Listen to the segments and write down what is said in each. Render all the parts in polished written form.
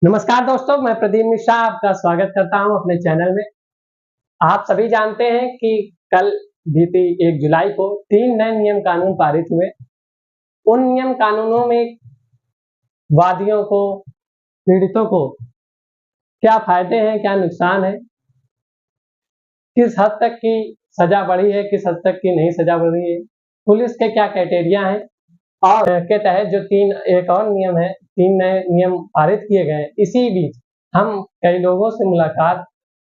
नमस्कार दोस्तों, मैं प्रदीप मिश्रा आपका स्वागत करता हूं अपने चैनल में। आप सभी जानते हैं कि कल बीती 1 जुलाई को 3 नए नियम कानून पारित हुए। उन नियम कानूनों में वादियों को, पीड़ितों को क्या फ़ायदे हैं, क्या नुकसान है, किस हद तक की सज़ा बढ़ी है, किस हद तक की नहीं सज़ा बढ़ी है, पुलिस के क्या क्राइटेरिया हैं और के तहत जो 3 एक और नियम है, 3 नए नियम पारित किए गए हैं। इसी बीच हम कई लोगों से मुलाकात,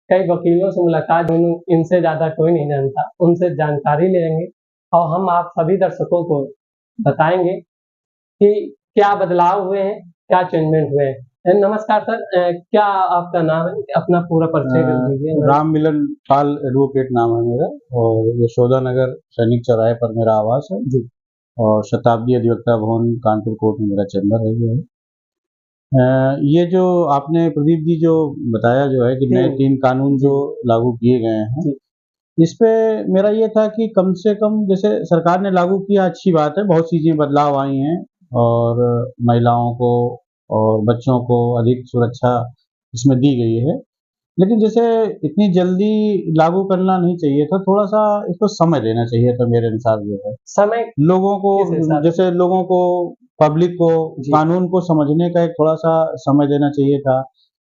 कई वकीलों से मुलाकात इनसे ज़्यादा कोई नहीं जानता, उनसे जानकारी लेंगे और हम आप सभी दर्शकों को बताएँगे कि क्या बदलाव हुए हैं, क्या चेंजमेंट हुए हैं। नमस्कार सर, क्या आपका नाम है? अपना पूरा परिचय दे दीजिए। राम मिलन पाल एडवोकेट नाम है मेरा और यशोदा नगर सैनिक चौराहे पर मेरा आवास है जी। और शताब्दी अधिवक्ता भवन कानपुर कोर्ट में मेरा चैम्बर है जो है। ये जो आपने प्रदीप जी जो बताया जो है कि नए 3 कानून जो लागू किए गए हैं, इस पे मेरा ये था कि कम से कम जैसे सरकार ने लागू किया अच्छी बात है, बहुत चीज़ें बदलाव आई हैं और महिलाओं को और बच्चों को अधिक सुरक्षा इसमें दी गई है। लेकिन जैसे इतनी जल्दी लागू करना नहीं चाहिए था, थोड़ा-सा इसको समय देना चाहिए था मेरे अनुसार जो है। समय लोगों को किस हिसाब से? जैसे लोगों को, पब्लिक को कानून को समझने का एक थोड़ा-सा समय देना चाहिए था।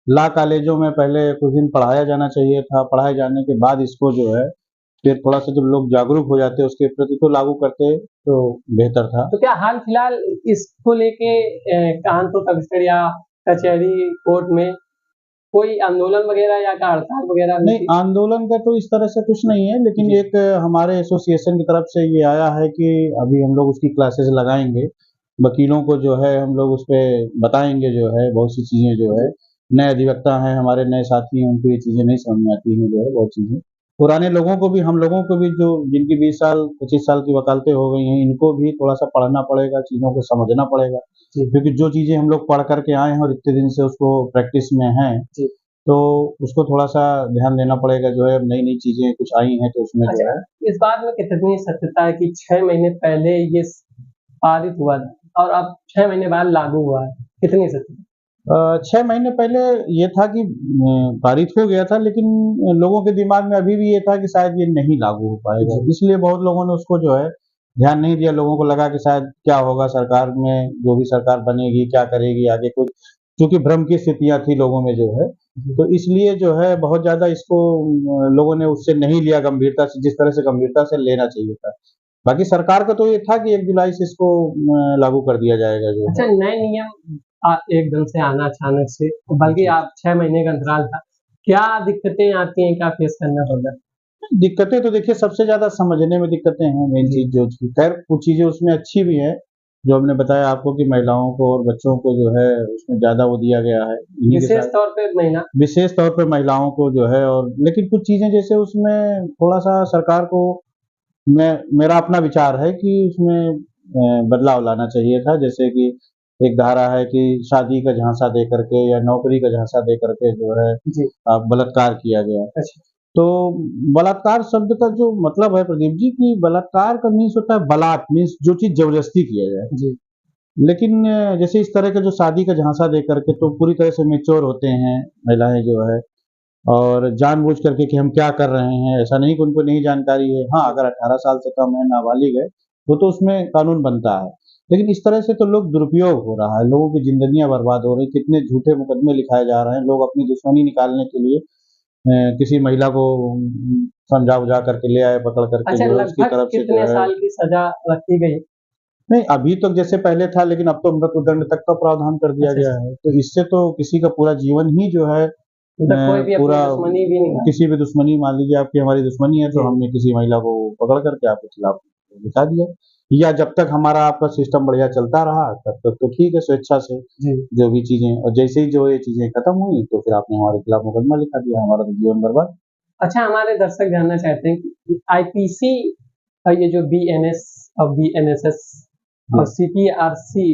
लॉ कॉलेजों में पहले कुछ दिन पढ़ाया जाना चाहिए था, पढ़ाए जाने के बाद इसको जो है फिर थोड़ा-सा जब लोग जागरूक हो जाते उसके प्रति तो लागू करते तो बेहतर था। तो क्या हाल-फिलहाल इसको लेके कानपुर कमिश्नर या कचहरी कोर्ट में कोई आंदोलन वगैरह या का हड़ताल वगैरह हुई नहीं, थी? आंदोलन का तो इस तरह से कुछ नहीं है, लेकिन जी। एक हमारे एसोसिएशन की तरफ से ये आया है कि अभी हम लोग उसकी क्लासेस लगाएँगे। वकीलों को जो है हम लोग उसपे बताएँगे जो है, बहुत सी चीज़ें जो है, नए अधिवक्ता हैं, हमारे नए साथी हैं, उनको ये चीज़ें नहीं समझ में आती हैं जो है बहुत चीज़ें। पुराने लोगों को भी, हम लोगों को भी जो जिनकी 20 साल, 25 साल की वकालतें हो गई हैं, इनको भी थोड़ा-सा पढ़ना पड़ेगा, चीज़ों को समझना पड़ेगा। जी। क्योंकि जो चीज़ें हम लोग पढ़ कर के आए हैं और इतने दिन से उसको प्रैक्टिस में हैं, जी। तो उसको थोड़ा-सा ध्यान देना पड़ेगा जो है, अब नई-नई चीज़ें कुछ आई हैं तो उसमें जो अच्छा, है इस बात में कितनी सत्यता है कि 6 महीने पहले ये पारित हुआ था और अब 6 महीने बाद लागू हुआ है? कितनी सत्यता? 6 महीने पहले ये था कि पारित हो गया था, लेकिन लोगों के दिमाग में अभी भी ये था कि शायद ये नहीं लागू हो पाएगा। इसलिए बहुत लोगों ने उसको जो है ध्यान नहीं दिया। लोगों को लगा कि शायद क्या होगा सरकार में, जो भी सरकार बनेगी, क्या करेगी आगे कुछ, क्योंकि भ्रम की स्थितियाँ थी लोगों में जो है। तो इसलिए जो है बहुत ज़्यादा इसको लोगों ने उससे नहीं लिया गंभीरता से, जिस तरह से गंभीरता से लेना चाहिए था। बाकी सरकार का तो ये था कि 1 जुलाई से इसको लागू कर दिया जाएगा जो अच्छा, है। नए नियम एकदम से आना अचानक से, बल्कि आप 6 महीने का अंतराल था। क्या दिक्कतें आती हैं, क्या फेस करना पड़ता है? दिक्कतें तो देखिए सबसे ज़्यादा समझने में दिक्कतें हैं, मेन चीज़ जो थी। खैर कुछ चीज़ें उसमें अच्छी भी हैं, जो हमने बताया आपको कि महिलाओं को और बच्चों को जो है उसमें ज़्यादा वो दिया गया है। इन्हीं के विशेष साथ तौर पे महिला विशेष तौर पे महिलाओं को जो है, और लेकिन कुछ चीज़ें जैसे उसमें थोड़ा-सा सरकार को, मैं मेरा अपना विचार है कि उसमें बदलाव लाना चाहिए था। जैसे कि एक धारा है कि शादी का झांसा दे करके या नौकरी का झांसा दे करके जो है जी। बलात्कार किया गया। अच्छा। तो बलात्कार शब्द का जो मतलब है प्रदीप जी, कि बलात्कार का मीन्स होता है बलात्, मीन्स जो चीज़ ज़बरदस्ती किया जाए। जी। लेकिन जैसे इस तरह के जो शादी का झांसा दे करके तो पूरी तरह से मैच्योर होते हैं महिलाएँ जो है, और जानबूझ करके कि हम क्या कर रहे हैं, ऐसा नहीं कि उनको नहीं जानकारी है। हाँ, अगर 18 साल से कम है, नाबालिग है, तो उसमें कानून बनता है। लेकिन इस तरह से तो लोग दुरुपयोग हो रहा है, लोगों की ज़िंदगियाँ बर्बाद हो रही हैं, कितने झूठे मुकदमे लिखाए जा रहे हैं, लोग अपनी दुश्मनी निकालने के लिए किसी महिला को समझा-बुझा करके ले आए, पकड़ करके अच्छा, जो है उसकी लगभग तरफ से जो कितने है। साल की सज़ा रखी गई? नहीं, अभी तो जैसे पहले था, लेकिन अब तो मृत्युदंड तक का प्रावधान कर दिया अच्छा, गया अच्छा। है। तो इससे तो किसी का पूरा जीवन ही जो है मतलब कोई भी अपनी पूरा दुश्मनी भी नहीं किसी भी दुश्मनी, मान लीजिए आपकी हमारी दुश्मनी है, तो जी। हमने किसी महिला को पकड़ करके आपके खिलाफ दिखा दिया। या जब तक हमारा आपका सिस्टम बढ़िया चलता रहा, तब तक तो ठीक है, स्वेच्छा से जी। जो भी चीज़ें, और जैसे ही जो ये चीज़ें खत्म हुई, तो फिर आपने हमारे खिलाफ मुकदमा लिखा दिया, हमारा तो जीवन बर्बाद। अच्छा, हमारे दर्शक जानना चाहते हैं कि आईपीसी ये जो बीएनएस और बीएनएसएस और जी। सीपीआरसी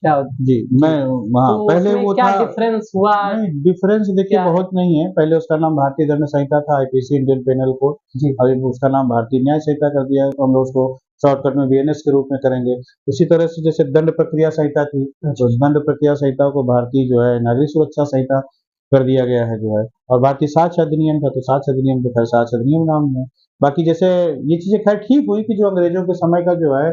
क्या होता जी, जी, मैं तो वहाँ पहले उसमें वो क्या था। डिफरेंस हुआ? नहीं, डिफरेंस देखिए क्या है? बहुत नहीं है। पहले उसका नाम भारतीय दंड संहिता था, आईपीसी इंडियन पेनल कोड। जी। अभी उसका नाम भारतीय न्याय संहिता कर दिया है, तो हम लोग उसको शॉर्टकट में बीएनएस के रूप में करेंगे। उसी तरह से जैसे दंड प्रक्रिया संहिता थी, तो दंड प्रक्रिया संहिता को भारतीय जो है नागरिक सुरक्षा संहिता कर दिया गया है जो है। और बाकी साक्ष्य अधिनियम था, तो साक्ष्य अधिनियम को खैर साक्ष्य अधिनियम नाम है। बाकी जैसे ये चीजें खैर ठीक हुई कि जो अंग्रेजों के समय का जो है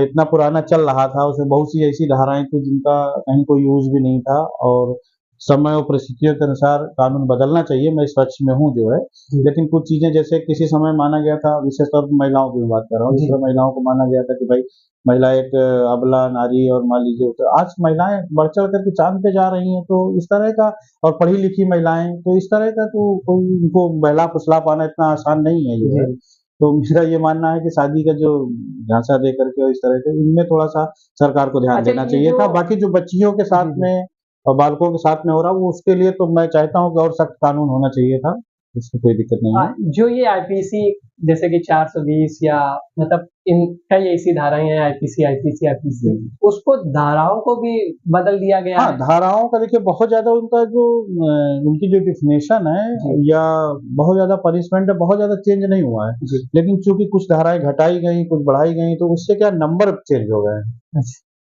इतना पुराना चल रहा था, उसमें बहुत सी ऐसी धाराएं थी जिनका कहीं कोई यूज भी नहीं था, और समय और परिस्थितियों के अनुसार कानून बदलना चाहिए, मैं इस पक्ष में हूँ जो है। लेकिन कुछ चीजें जैसे किसी समय माना गया था, विशेष तौर पर महिलाओं की बात कर रहा हूँ, जिस तरह महिलाओं को माना गया था कि भाई महिला एक अबला नारी, और मान लीजिए तो आज महिलाएं बढ़ चढ़ करके चांद पे जा रही हैं, तो इस तरह का, और पढ़ी लिखी महिलाएं, तो इस तरह का तो कोई उनको बहला फुसला पाना इतना आसान नहीं है जो है। तो मेरा ये मानना है कि शादी का जो झांसा दे करके और इस तरह के, इनमें थोड़ा सा सरकार को ध्यान देना चाहिए था। बाकी जो बच्चियों के साथ में और बालकों के साथ में हो रहा है, वो उसके लिए तो मैं चाहता हूँ कि और सख्त कानून होना चाहिए था, इसमें कोई दिक्कत नहीं है। जो ये आईपीसी जैसे कि 420 या मतलब इन कई ऐसी धाराएं हैं, आईपीसी उसको धाराओं को भी बदल दिया गया है। धाराओं का देखिए बहुत ज्यादा उनका जो उनकी जो डिफिनेशन है या बहुत ज्यादा पनिशमेंट है, बहुत ज्यादा चेंज नहीं हुआ है, लेकिन चूंकि कुछ धाराएं घटाई गई, कुछ बढ़ाई गई, तो उससे क्या नंबर चेंज हो गए हैं,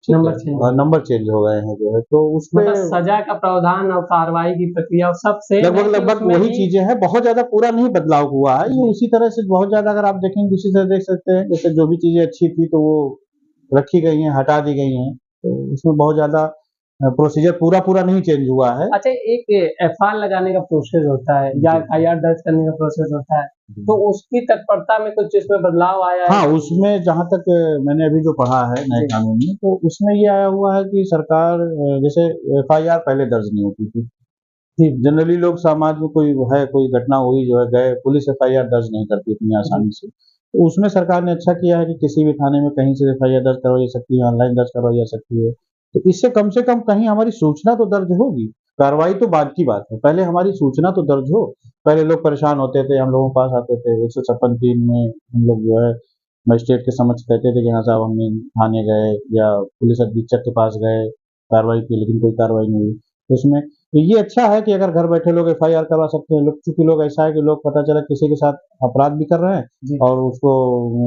नंबर चेंज हो गए हैं जो है। तो उसमें मतलब सजा का प्रावधान और कार्रवाई की प्रक्रिया सबसे लगभग वही चीजें हैं, बहुत ज्यादा पूरा नहीं बदलाव हुआ है। ये उसी तरह से बहुत ज्यादा अगर आप देखेंगे उसी तरह देख सकते हैं, जैसे जो भी चीजें अच्छी थी तो वो रखी गई हैं, हटा दी गई हैं, तो उसमें बहुत ज्यादा प्रोसीजर पूरा नहीं चेंज हुआ है। अच्छा, एक एफआईआर लगाने का प्रोसेस होता है या एफआईआर दर्ज करने का प्रोसेस होता है, तो उसकी तत्परता में कुछ इसमें बदलाव आया है? हाँ, उसमें जहाँ तक मैंने अभी जो पढ़ा है नए कानून में, तो उसमें ये आया हुआ है कि सरकार जैसे एफआईआर पहले दर्ज नहीं होती थी, जनरली लोग समाज में कोई घटना हुई जो है, गए पुलिस एफआईआर दर्ज नहीं करती इतनी आसानी से। तो उसमें सरकार ने अच्छा किया है कि किसी भी थाने में कहीं से एफआईआर दर्ज करवाई जा सकती है, ऑनलाइन दर्ज करवाई जा सकती है। तो इससे कम से कम कहीं हमारी सूचना तो दर्ज होगी, कार्रवाई तो बाद की बात है, पहले हमारी सूचना तो दर्ज हो। पहले लोग परेशान होते थे, हम लोगों के पास आते थे, 156(3) में हम लोग जो है मजिस्ट्रेट के समक्ष कहते थे कि हाँ साहब हमने थाने गए या पुलिस अधीक्षक के पास गए, कार्रवाई की, लेकिन कोई कार्रवाई नहीं हुई। तो उसमें तो ये अच्छा है कि अगर घर बैठे लोग एफआईआर करवा सकते हैं। लोग चूंकि लोग ऐसा है कि लोग पता चला किसी के साथ अपराध भी कर रहे हैं और उसको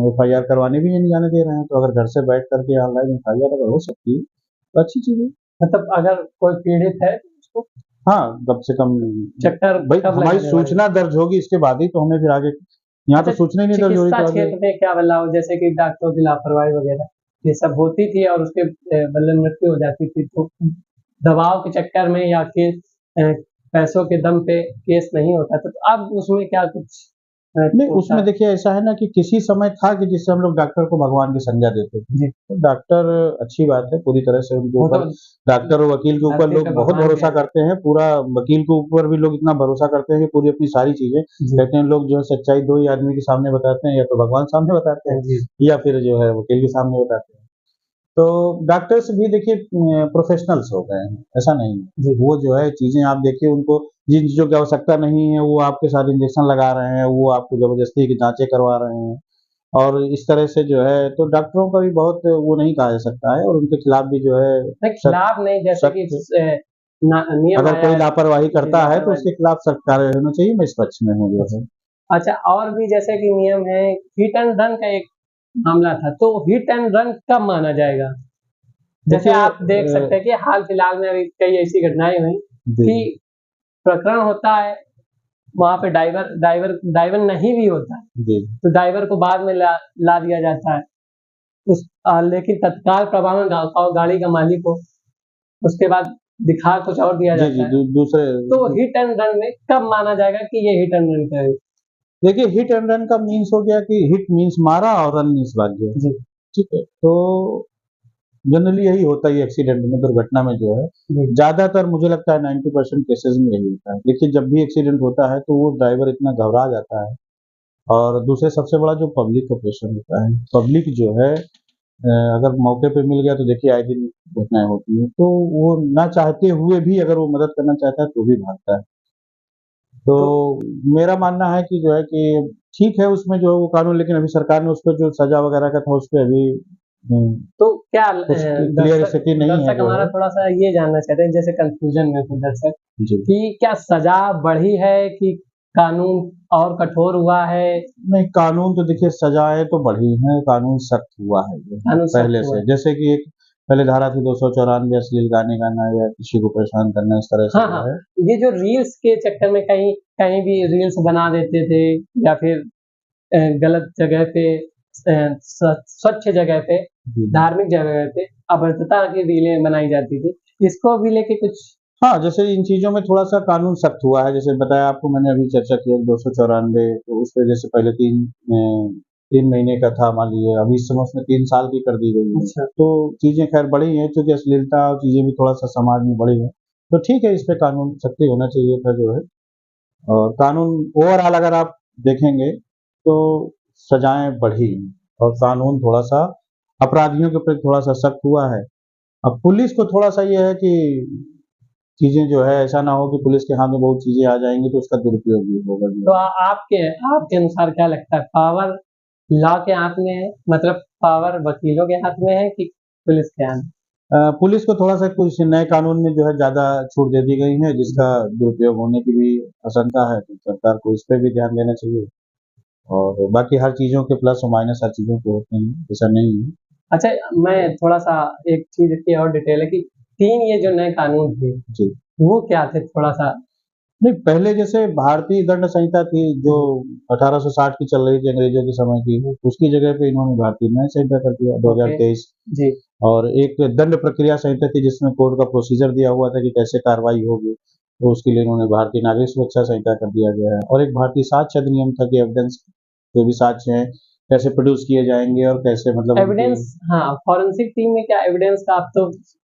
एफआईआर करवाने भी नहीं जाने दे रहे हैं, तो अगर घर से बैठ करके ऑनलाइन एफआईआर अगर हो सकती है तो अच्छी चीज है। मतलब अगर कोई पीड़ित है उसको हाँ, कम से कम चक्कर भाई हमारी सूचना दर्ज होगी, इसके बाद ही तो हमें फिर आगे, यहाँ तो सूचना ही नहीं दर्ज हो रही। चिकित्सा क्षेत्र में क्या बदलाव, जैसे कि डॉक्टरों की लापरवाही वगैरह ये सब होती थी और उसके बदले मृत्यु हो जाती थी, तो दबाव के चक्कर में या केस पैसों के दम पे केस नहीं होता था, तो अब उसमें क्या कुछ नहीं, उसमें देखिए ऐसा है ना कि किसी समय था कि जिससे हम लोग डॉक्टर को भगवान की संज्ञा देते थे। तो डॉक्टर अच्छी बात है, पूरी तरह से उनके ऊपर, डॉक्टर और वकील के ऊपर लोग बहुत भरोसा करते हैं, पूरा वकील के ऊपर भी लोग इतना भरोसा करते हैं कि पूरी अपनी सारी चीजें कहते हैं। लोग जो है सच्चाई दो ही आदमी के सामने बताते हैं, या तो भगवान सामने बताते हैं या फिर जो है वकील के सामने बताते हैं। तो डॉक्टर्स भी देखिए प्रोफेशनल्स हो गए हैं, ऐसा नहीं है। वो जो है चीजें आप देखिए, उनको जिन चीजों की आवश्यकता नहीं है वो आपके साथ इंजेक्शन लगा रहे हैं, वो आपको जबरदस्ती की जांचें करवा रहे हैं, और इस तरह से जो है तो डॉक्टरों का भी बहुत वो नहीं कहा जा सकता है, और उनके खिलाफ भी जो है खिलाफ नहीं, जैसे कि अगर कोई लापरवाही करता है तो उसके खिलाफ सख्त कार्रवाई होना चाहिए, मैं इस पक्ष में हूँ जो है। अच्छा, और भी जैसे कि नियम है, हिट एंड रन का एक मामला था, तो हिट एंड रन कब माना जाएगा? जैसे आप देख सकते हैं कि हाल फिलहाल में अभी कई ऐसी घटनाएं हुई कि प्रकरण होता है, वहां पे ड्राइवर नहीं भी होता है, तो ड्राइवर को बाद में ला दिया जाता है, लेकिन तत्काल प्रभाव में गाड़ी का मालिक हो, उसके बाद दिखा कुछ और दिया जाता है दूसरे। तो हिट एंड रन में कब माना जाएगा कि ये हिट एंड रन का है? देखिए, हिट एंड रन का मीन्स हो गया कि हिट मीन्स मारा और रन मीन्स भाग्य, ठीक है। तो जनरली यही होता है एक्सीडेंट में, दुर्घटना में जो है ज्यादातर मुझे लगता है 90% केसेस में यही होता है। देखिए, जब भी एक्सीडेंट होता है तो वो ड्राइवर इतना घबरा जाता है, और दूसरे सबसे बड़ा जो पब्लिक का प्रेशर होता है, पब्लिक जो है अगर मौके पे मिल गया तो देखिए आए दिन घटनाएं होती है, तो वो ना चाहते हुए भी अगर वो मदद करना चाहता है तो भी भागता है। तो मेरा मानना है कि जो है कि ठीक है उसमें जो है वो कानून, लेकिन अभी सरकार ने उस पर जो सजा वगैरह का था उस पर अभी तो क्या क्लियर स्थिति नहीं है। हमारा थोड़ा सा ये जानना चाहते हैं, जैसे कंफ्यूजन में थे दर्शक कि क्या सजा बढ़ी है कि कानून और कठोर हुआ है? नहीं, कानून तो देखिए सजाएं तो बढ़ी हैं, कानून सख्त हुआ है ये कानून सख्त पहले हुआ से। है। जैसे कि एक पहले धारा थी 294 अश्लील गाने गाना या किसी को परेशान करना, इस तरह से हाँ, जो हाँ। है। ये जो रील्स के चक्कर में कहीं कहीं भी रील्स बना देते थे या फिर गलत जगह पे, स्वच्छ जगह पे, जी। धार्मिक जगह पे अभद्रता की रीलें बनाई जाती थी। इसको भी लेके कुछ? हाँ, जैसे इन चीज़ों में थोड़ा-सा कानून सख्त हुआ है, जैसे बताया आपको मैंने अभी चर्चा की है 294, तो उसपे जैसे पहले 3 महीने का था, मान लीजिए अभी इस समय उसमें 3 साल की कर दी गई है। अच्छा। तो चीज़ें खैर बढ़ी हैं, चूँकि अश्लीलता और चीज़ें भी थोड़ा-सा समाज में बढ़ी हैं, तो ठीक है, इस पे कानून सख्ती होना चाहिए था जो है। और कानून ओवरऑल अगर आप देखेंगे, तो सजाएँ बढ़ी हैं और कानून थोड़ा-सा अपराधियों के प्रति थोड़ा-सा सख्त हुआ है। अब पुलिस को थोड़ा-सा ये है कि चीज़ें जो है ऐसा ना हो कि पुलिस के हाथ में बहुत चीज़ें आ जाएँगी तो उसका दुरुपयोग भी होगा जो तो है। आपके आपके अनुसार क्या लगता है, पावर लॉ के हाथ में है, मतलब पावर वकीलों के हाथ में है कि पुलिस के हाथ में? पुलिस को थोड़ा-सा कुछ नए कानून में जो है ज़्यादा छूट दे दी गई है, जिसका दुरुपयोग होने की भी आशंका है, तो सरकार को इस पे भी ध्यान देना चाहिए। और बाकी हर चीज़ों के प्लस और माइनस हर चीज़ों के होते हैं, ऐसा नहीं है। अच्छा, मैं थोड़ा-सा एक चीज़ की और डिटेल है कि 3 ये जो नए कानून थे, जी। वो क्या थे थोड़ा-सा? नहीं, पहले जैसे भारतीय दंड संहिता थी जो 1860 की चल रही थी अंग्रेजों के समय की, उसकी जगह पे इन्होंने भारतीय न्याय संहिता कर दिया ओके। 2023। जी। और एक दंड प्रक्रिया संहिता थी जिसमें कोर्ट का प्रोसीजर दिया हुआ था कि कैसे कार्रवाई होगी, तो उसके लिए इन्होंने भारतीय नागरिक सुरक्षा संहिता कर दिया गया है। और एक भारतीय साक्ष्य अधिनियम था कि एविडेंस जो भी साक्ष्य हैं, कैसे प्रोड्यूस किए जाएँगे और कैसे मतलब उनकी। एविडेंस, हाँ, फोरेंसिक टीम में क्या एविडेंस का अब तो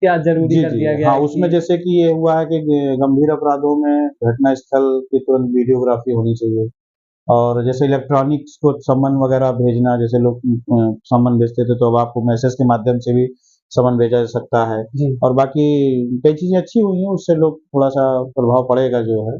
क्या ज़रूरी जी, कर जी। दिया गया हाँ, है उसमें कि जैसे कि ये हुआ है कि गंभीर अपराधों में घटना स्थल की तुरंत वीडियोग्राफी होनी चाहिए। और जैसे इलेक्ट्रॉनिक्स को समन वगैरह भेजना, जैसे लोग समन भेजते थे, तो अब आपको मैसेज के माध्यम से भी समन भेजा जा सकता है। जी, और बाकी कई चीज़ें अच्छी हुई हैं, उससे लोग थोड़ा-सा प्रभाव पड़ेगा जो है।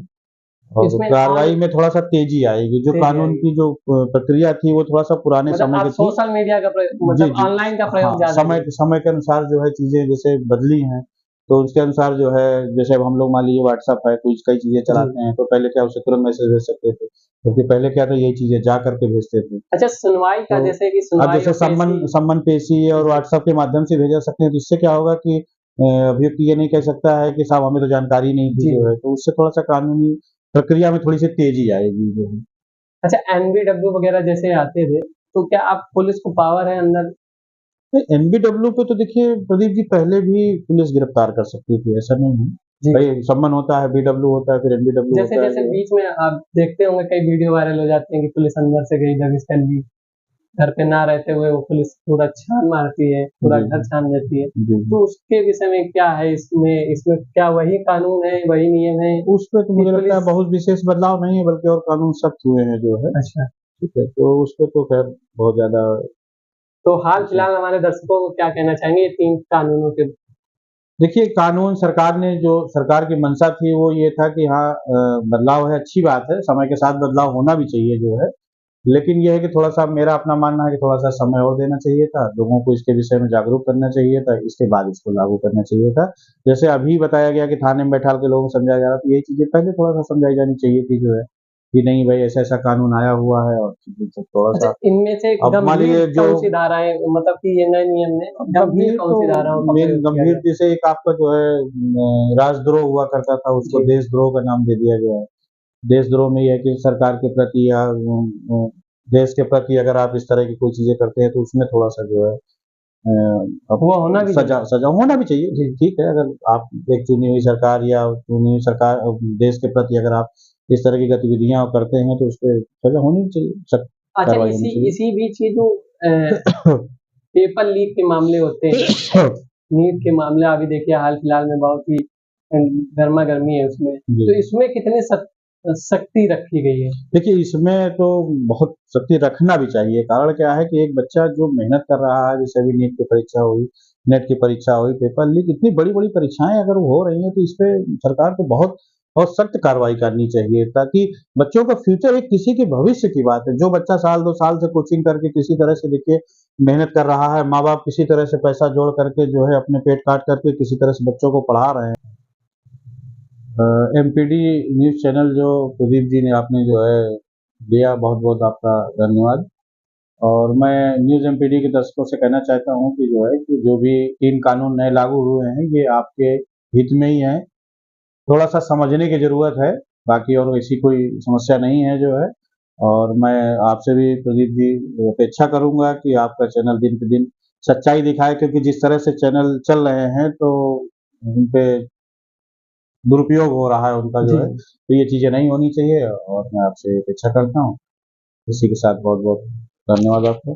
और इसमें ऑन कार्रवाई में थोड़ा-सा तेज़ी आएगी, जो तेज़ी कानून आएगी। की जो प्रक्रिया थी, वो थोड़ा-सा पुराने मतलब समय आप की थी। सोशल मीडिया का जी, मतलब जी। ऑनलाइन का हाँ, प्रयोग ज़्यादा समय करें। समय के अनुसार जो है चीज़ें जैसे बदली हैं, तो उसके अनुसार जो है जैसे अब हम लोग मान लीजिए व्हाट्सएप है, कुछ कई चीज़ें जी। चलाते हैं, तो पहले क्या उसे तुरंत मैसेज भेज सकते थे, क्योंकि पहले क्या था यही चीज़ें जा कर के भेजते थे। अच्छा, सुनवाई का, तो जैसे कि अब सुनवाई जैसे और पेशी। सम्मन पेशी और जी। व्हाट्सएप के माध्यम से भेजा सकते हैं, तो इससे क्या होगा कि अभियुक्त ये नहीं कह सकता है कि साहब हमें तो जानकारी नहीं थी जी। जो है, तो उससे थोड़ा-सा कानूनी प्रक्रिया में थोड़ी-सी तेज़ी आएगी जो है। अच्छा, एनबीडब्ल्यू वगैरह जैसे आते थे, तो क्या आप पुलिस को पावर है अंदर? नहीं, एनबीडब्ल्यू पे तो देखिए प्रदीप जी पहले भी पुलिस गिरफ्तार कर सकती थी, ऐसा नहीं है। जी। भई समन होता है, बीडब्ल्यू होता है, फिर एनबीडब्ल्यू जैसे होता है जैसे जो है। बीच में आप देखते होंगे कई वीडियो वायरल हो जाते हैं कि पुलिस अंदर से गई, दबिश कर ली, घर पे ना रहते हुए वो पुलिस पूरा छान मारती है, पूरा जी, घर छान देती है। जी, जी। तो उसके विषय में क्या है, इसमें इसमें क्या वही कानून है, वही नियम है उस पे तो कि मुझे लगता है पुलिस? बहुत विशेष बदलाव नहीं है, बल्कि और कानून सख्त हुए हैं जो है, अच्छा। ठीक है? तो उस पे तो खैर बहुत ज़्यादा तो हाल ऐसा। फिलहाल हमारे दर्शकों को क्या कहना चाहेंगे ये 3 कानूनों के? देखिए, कानून सरकार ने जो सरकार की मंशा थी वो ये था कि हाँ बदलाव है, अच्छी बात है, समय के साथ बदलाव होना भी चाहिए जो है। लेकिन ये है कि थोड़ा-सा मेरा अपना मानना है कि थोड़ा-सा समय और देना चाहिए था, लोगों को इसके विषय में जागरूक करना चाहिए था, इसके बाद इसको लागू करना चाहिए था। जैसे अभी बताया गया कि थाने में बैठा के लोगों को समझाया जा रहा है, तो यही चीज़ें पहले थोड़ा-सा समझाई जानी चाहिए थी जो है, कि नहीं भाई ऐसा-ऐसा कानून आया हुआ है और चीज़ें सब अच्छा, थोड़ा-सा। इनमें से अब मान गंभीर लीजिए जो कौन-सी धाराएँ, मतलब कि ये नए नियम में अब गंभीर गंभीर तो कौन-सी धाराओं का मेन प्रयोग किया गंभीर गया? जैसे एक आपका जो है राजद्रोह हुआ करता था, उसको जी। देशद्रोह का नाम दे दिया गया है। देशद्रोह में ये है कि सरकार के प्रति या देश के प्रति अगर आप इस तरह की कोई चीज़ें करते हैं, तो उसमें थोड़ा-सा जो है अब वो होना भी सज़ा ज़रूरी सज़ा होना भी चाहिए। है। जी। ठीक है, अगर आप एक चुनी हुई सरकार या चुनी हुई सरकार देश के प्रति अगर आप इस तरह की गतिविधियाँ करते हैं, तो उसपे सज़ा होनी भी चाहिए, सख्त अच्छा, कार्रवाई होनी इसी चाहिए। इसी बीच ये जो पेपर लीक के मामले होते हैं, नीट के मामले अभी देखिए हाल फिलहाल में बहुत ही गरमा-गर्मी है उसमें। जी। तो इसमें कितनी सख्ती रखी गई है? देखिए, इसमें तो बहुत सख्ती रखना भी चाहिए। कारण क्या है कि एक बच्चा जो मेहनत कर रहा है, जैसे अभी नीट की परीक्षा हुई, नेट की परीक्षा हुई, पेपर लीक, इतनी बड़ी-बड़ी परीक्षाएँ अगर हो रही हैं, तो इसपे सरकार को बहुत बहुत सख्त कार्रवाई करनी चाहिए, ताकि बच्चों का फ्यूचर, एक किसी के भविष्य की बात है। जो बच्चा साल 2 साल से कोचिंग करके किसी तरह से देखिए मेहनत कर रहा है, माँ-बाप किसी तरह से पैसा जोड़ करके जो है अपने पेट काट करके किसी तरह से बच्चों को पढ़ा रहे हैं। एमपीडी न्यूज़ चैनल जो प्रदीप जी ने आपने जो है दिया, बहुत बहुत आपका धन्यवाद। और मैं न्यूज़ एमपीडी के दर्शकों से कहना चाहता हूँ कि जो है कि जो भी 3 कानून नए लागू हुए हैं, ये आपके हित में ही हैं। थोड़ा सा समझने की ज़रूरत है, बाकी और ऐसी कोई समस्या नहीं है जो है। और मैं आपसे भी प्रदीप जी अपेक्षा करूँगा कि आपका चैनल दिन पे दिन सच्चाई दिखाए, क्योंकि जिस तरह से चैनल चल रहे हैं तो उन पे दुरुपयोग हो रहा है उनका जो है, जी। तो ये चीज़ें नहीं होनी चाहिए और मैं आपसे अपेक्षा करता हूँ। इसी के साथ बहुत-बहुत धन्यवाद आपका।